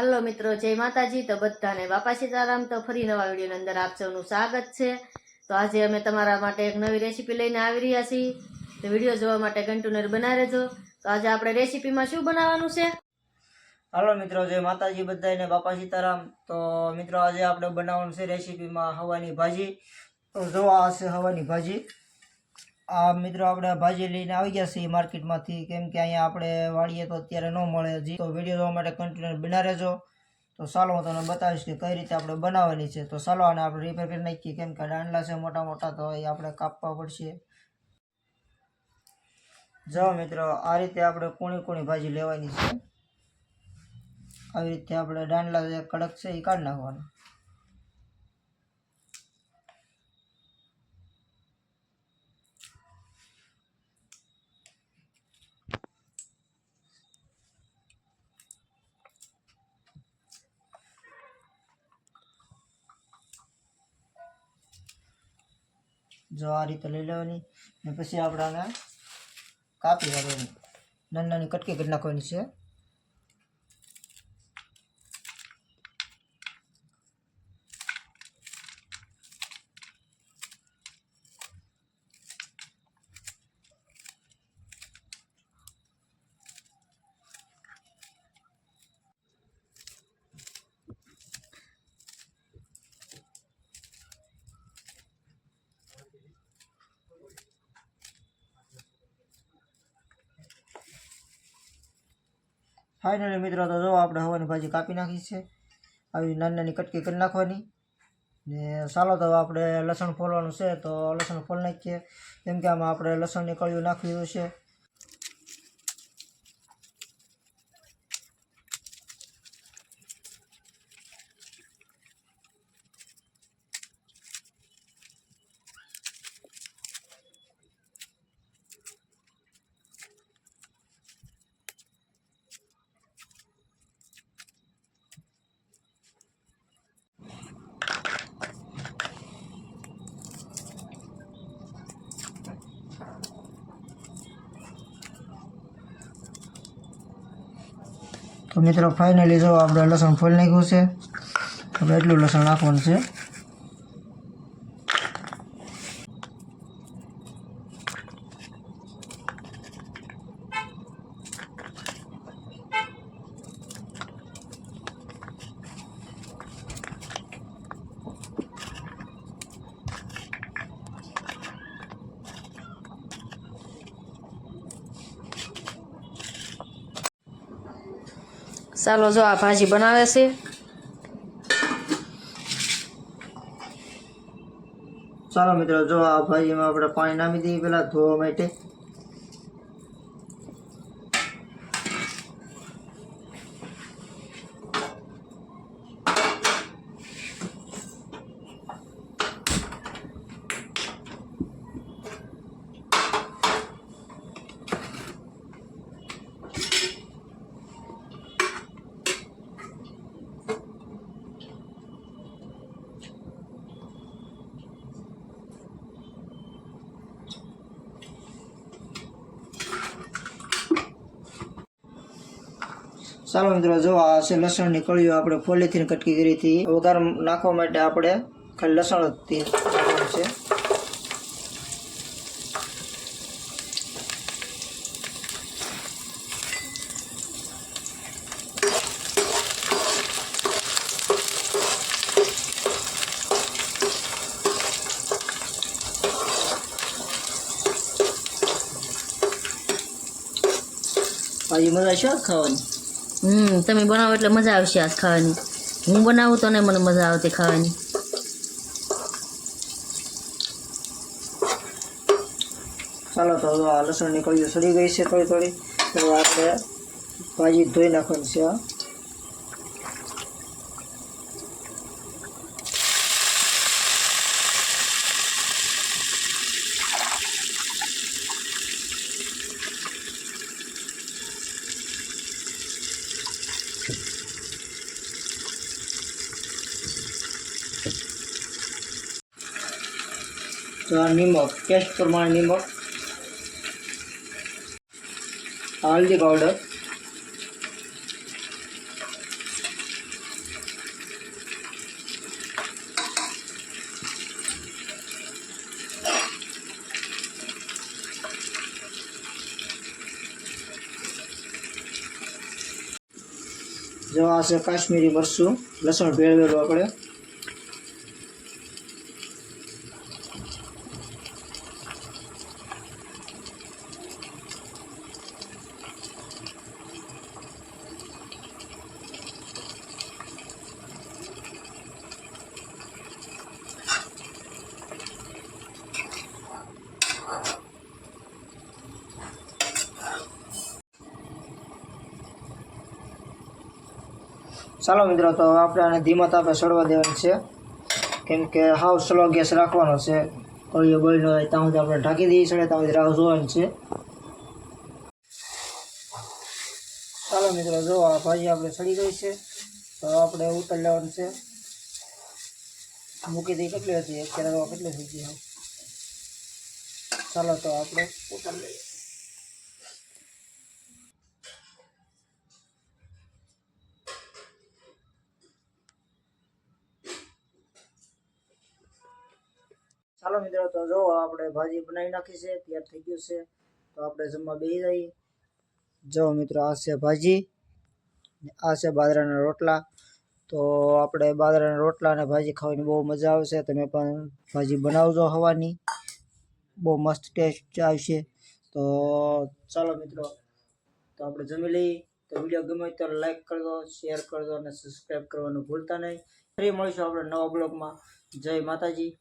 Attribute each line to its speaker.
Speaker 1: Hello मित्रों, जय माताजी। तो बधाने बापा सीताराम। तो फरी नवा विडियो अंदर आप सबनु स्वागत है। तो आज अमे तमारा माटे एक नवी रेसिपी लईने आवी रह्या छीए। तो विडियो जोवा माटे कंटिन्यू बना रहेजो। तो आज आपणे रेसिपी में शुं बनाववानुं छे?
Speaker 2: हेलो मित्रों, जय माताजी बधाने बापा सीताराम। तो मित्रों आज आपणे बनाववानुं छे रेसिपी में हवानी भाजी। तो जो आ छे हवानी भाजी। आ मित्रों आपणे भाजी लईने आवी गया छीए मार्केट मांथी, केम के अहींया आपणे वाड़ीए तो अत्यारे न मळे हजी। तो विडियो जोवा माटे कंटिन्यू बना रहेजो। तो चालो हूँ तमने बतावीश कि कई रीते आपणे बनाववानी छे। तो चालो आने आपणे रिपेर करी नाखीए, केम के दांडला छे मोटा मोटा, तो ए आपणे कापवा पड़शे। जो मित्रों आ रीते आपणे कूणी कूणी भाजी लेवानी छे। આવી રીતે આપણે દાંડલા જે કડક છે એ કાઢી નાખવાના। જો આ રીતે લઈ લેવાની ને પછી આપણે આને કાપી નાખવાની, નાની નાની કટકી કરી નાખવાની છે। फाइनली मित्रों तो जो આપણે હવાની ભાજી કાપી નાખી છે, આવી નાની નાની કટકી કરી નાખવાની ને ચાલો તો આપણે લસણ ફોલવાનું છે। તો લસણ ફોલ નાખીએ, કેમ કે આમાં આપણે લસણની કળીઓ નાખવી છે। तो मित्रों फाइनली जो આપણે લસણ ફોલી નાખ્યું છે, હવે એટલું લસણ નાખવાનું છે।
Speaker 1: ચાલો જો આ ભાજી બનાવે છે।
Speaker 2: ચાલો મિત્રો જો આ ભાજીમાં આપણે પાણી નાખી દઈએ પહેલા ધોવા માટે। ચાલો મિત્રો જો આ છે લસણની કળીઓ આપણે ફોલીથી કટકી કરી હતી। વઘાર નાખવા માટે આપણે ખાલી લસણ જ નાખવાનું છે। ભાજી મજા છે ખાવાની।
Speaker 1: તમે બનાવો એટલે મજા આવશે આજ ખાવાની। હું બનાવું તો ને મને મજા આવતી ખાવાની।
Speaker 2: ચાલો તો આ લસણની કળીઓ સડી ગઈ છે થોડી થોડી, તો આપણે ભાજી ધોઈ નાખવાની છે। तो नमक टेस्ट प्रमाण नमक, हल्दी पाउडर, જો આ છે કાશ્મીરી મરચું, લસણ ભેળવેલું આપણે. ચાલો મિત્રો, તો આપણે આને ધીમા તાપે સળવા દેવાનું છે, કેમ કે હાવ સ્લો ગેસ રાખવાનો છે. કળીઓ બળી ન હોય ત્યાં સુધી આપણે ઢાંકી દઈએ સળે ત્યાં સુધી રાહ જોવાની છે. ચાલો મિત્રો, જો આ ભાજી આપણે સળી ગઈ છે, તો આપણે ઉતારી લેવાનું છે. મૂકી દઈએ. કેટલી હતી અત્યારે? કેટલી થઈ ગઈ? ચાલો તો આપણે ઉતારી લઈએ. ચાલો મિત્રો, તો જો આપણે ભાજી બનાવી નાખી છે, તૈયાર થઈ ગયું છે. તો આપણે જમવા બેસી જઈએ. જો મિત્રો, આ છે ભાજી, આ છે બાજરાના રોટલા. તો આપણે બાજરાના રોટલા અને ભાજી ખાવાની બહુ મજા આવશે. તમે પણ ભાજી બનાવજો હવાની, બહુ મસ્ત ટેસ્ટ આવશે. તો ચાલો મિત્રો, તો આપણે જમી લઈએ. તો વિડીયો ગમે તો લાઈક કરજો, શેર કરજો અને સબસ્ક્રાઈબ કરવાનું ભૂલતા નહીં. ફરી મળીશું આપણે નવા બ્લોગમાં. જય માતાજી.